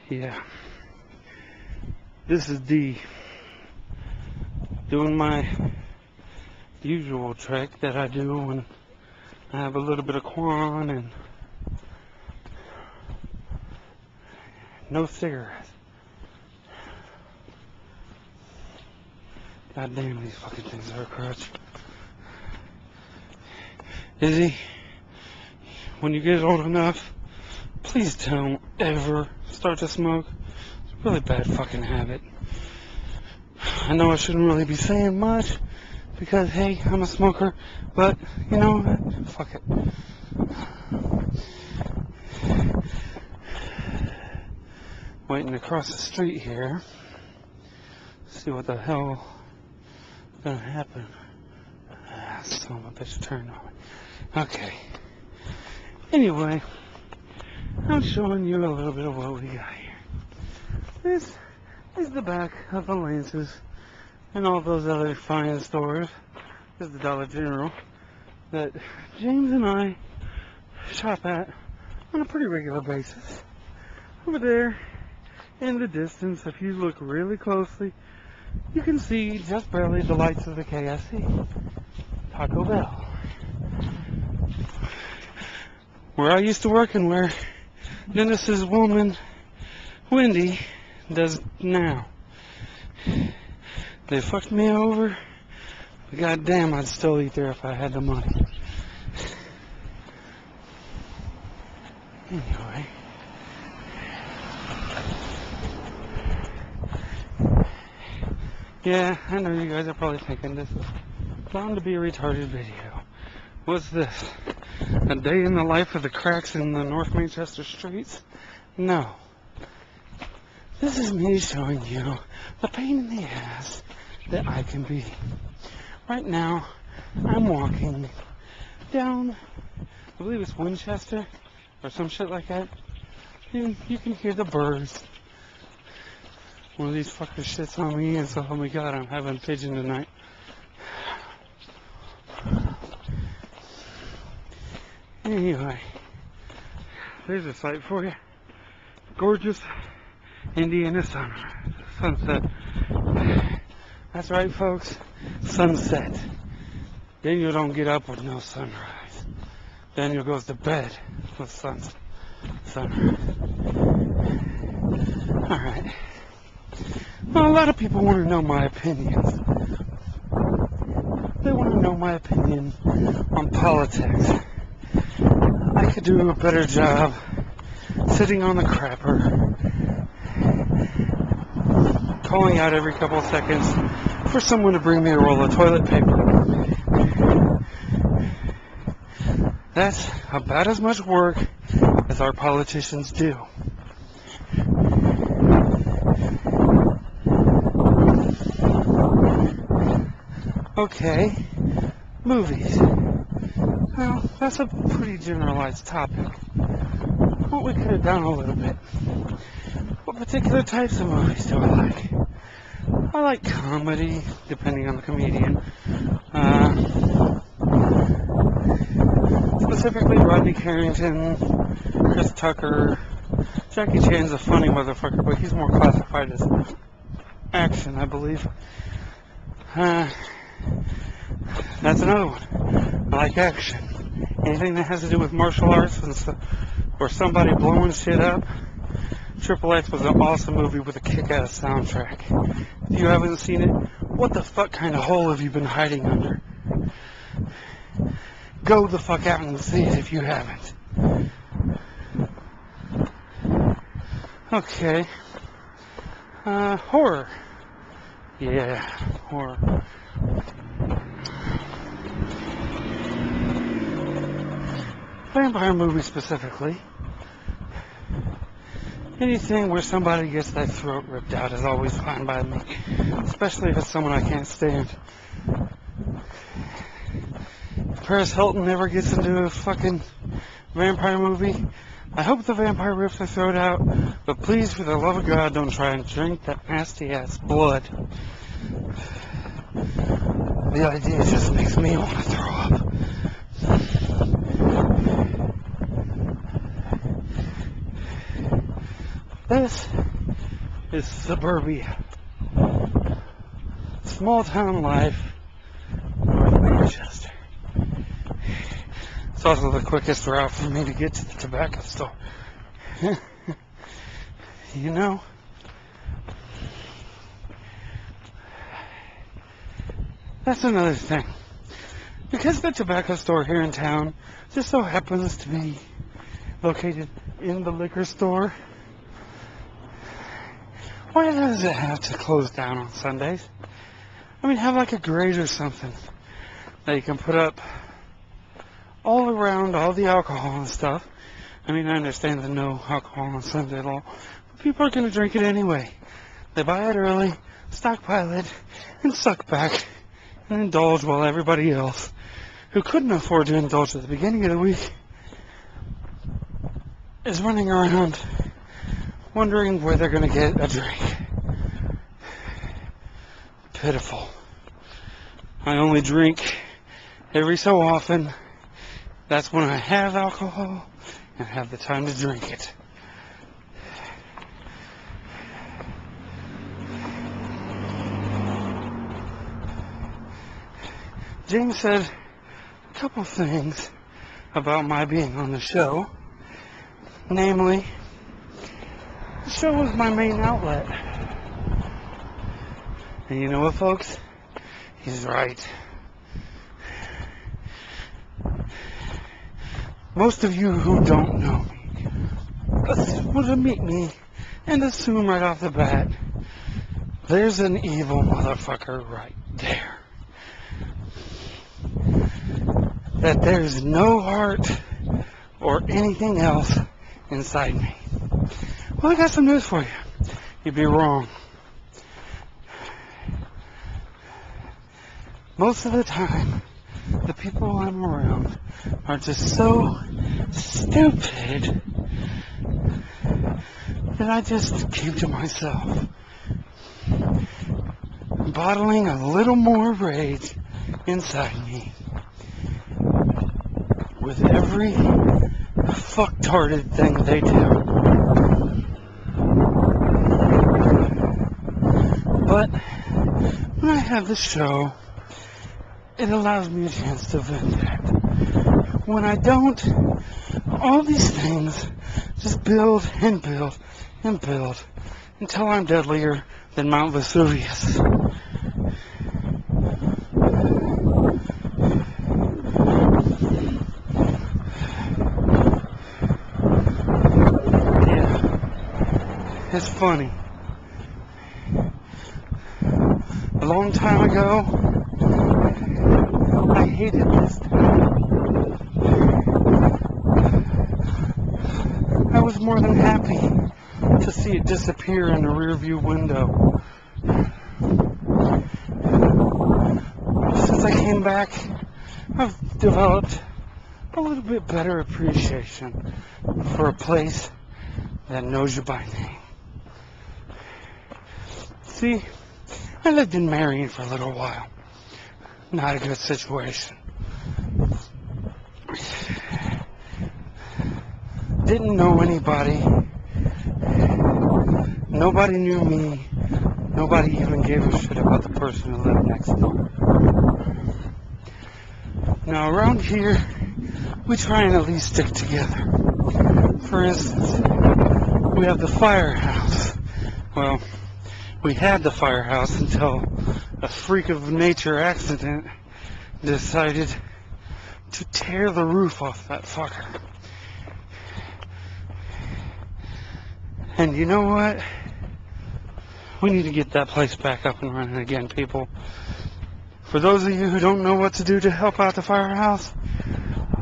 Yeah. This is D. Doing my usual trick that I do when I have a little bit of Quan and no cigarettes. God damn, these fucking things are a crutch. Izzy, when you get old enough, please don't ever start to smoke. It's a really bad fucking habit. I know I shouldn't really be saying much because, hey, I'm a smoker, but, you know, fuck it. Waiting to cross the street here. See what the hell is gonna happen. Son of a bitch turned on me. Okay. Anyway, I'm showing you a little bit of what we got here. This is the back of the Lances and all those other fine stores. This is the Dollar General that James and I shop at on a pretty regular basis. Over there in the distance, if you look really closely, you can see just barely the lights of the KFC, Taco Bell. Where I used to work and where Dennis's woman, Wendy, does now. They fucked me over, but goddamn, I'd still eat there if I had the money. Anyway. Yeah, I know you guys are probably thinking this is bound to be a retarded video. What's this? A day in the life of the cracks in the North Manchester streets? No. This is me showing you the pain in the ass that I can be. Right now, I'm walking down, I believe it's Winchester, or some shit like that. And you can hear the birds. One of these fuckers shits on me, and so, oh my god, I'm having pigeon tonight. Anyway, there's a sight for you. Gorgeous Indiana sunset. That's right, folks. Sunset. Daniel don't get up with no sunrise. Daniel goes to bed with sunrise. Alright. Well, a lot of people want to know my opinions. They want to know my opinion on politics. I could do a better job sitting on the crapper, calling out every couple of seconds for someone to bring me a roll of toilet paper. That's about as much work as our politicians do. Okay, movies. Well, that's a pretty generalized topic. What we could have done a little bit. What particular types of movies do I like? I like comedy, depending on the comedian. Specifically Rodney Carrington, Chris Tucker. Jackie Chan's a funny motherfucker, but he's more classified as action, I believe. That's another one. I like action. Anything that has to do with martial arts and or somebody blowing shit up. Triple X was an awesome movie with a kick-ass soundtrack. If you haven't seen it, what the fuck kind of hole have you been hiding under? Go the fuck out and see it if you haven't. Okay. Horror. Yeah, horror. Vampire movies specifically. Anything where somebody gets their throat ripped out is always fine by me. Especially if it's someone I can't stand. If Paris Hilton never gets into a fucking vampire movie, I hope the vampire rips their throat out, but please, for the love of God, don't try and drink that nasty ass blood. The idea just makes me want to throw up. This is suburbia. Small town life, North Manchester. It's also the quickest route for me to get to the tobacco store. You know? That's another thing. Because the tobacco store here in town just so happens to be located in the liquor store, why does it have to close down on Sundays? I mean, have like a grate or something that you can put up all around all the alcohol and stuff. I mean, I understand the no alcohol on Sunday law, but people are going to drink it anyway. They buy it early, stockpile it, and suck back and indulge while everybody else who couldn't afford to indulge at the beginning of the week is running around wondering where they're going to get a drink. Pitiful. I only drink every so often. That's when I have alcohol and have the time to drink it. James said a couple things about my being on the show. Namely, the show was my main outlet. And you know what, folks? He's right. Most of you who don't know me would meet me and assume right off the bat, there's an evil motherfucker right there. That there's no heart or anything else inside me. Well, I got some news for you. You'd be wrong. Most of the time, the people I'm around are just so stupid that I just keep to myself, bottling a little more rage inside me with every fucktarded thing they do. But when I have this show, it allows me a chance to vent that. When I don't, all these things just build and build and build until I'm deadlier than Mount Vesuvius. Yeah, it's funny. A long time ago, I hated this town. I was more than happy to see it disappear in the rearview window. Since I came back, I've developed a little bit better appreciation for a place that knows you by name. See, I lived in Marion for a little while. Not a good situation. Didn't know anybody. Nobody knew me. Nobody even gave a shit about the person who lived next door. Now around here, we try and at least stick together. For instance, we have the firehouse. Well, we had the firehouse until a freak of nature accident decided to tear the roof off that fucker. And you know what? We need to get that place back up and running again, people. For those of you who don't know what to do to help out the firehouse,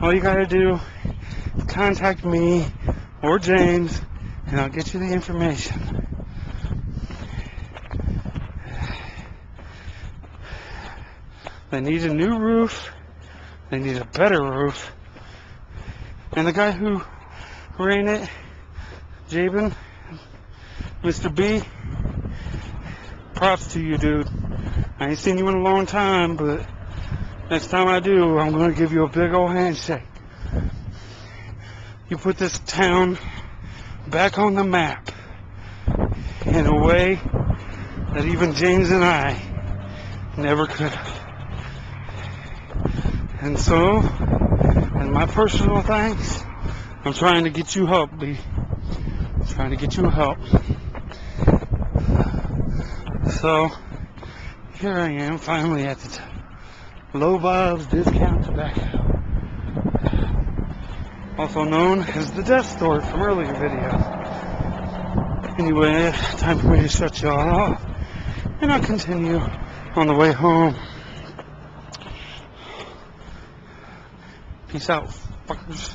all you gotta do is contact me or James, and I'll get you the information. They need a new roof. They need a better roof. And the guy who ran it, Jabin, Mr. B, props to you, dude. I ain't seen you in a long time, but next time I do, I'm going to give you a big old handshake. You put this town back on the map. in a way that even James and I never could have. And so, as my personal thanks, I'm trying to get you help, B. I'm trying to get you help. So, here I am, finally at the Low Bob's Discount Tobacco. Also known as the Death Store from earlier videos. Anyway, time for me to shut y'all off. And I'll continue on the way home. Peace out, fuckers.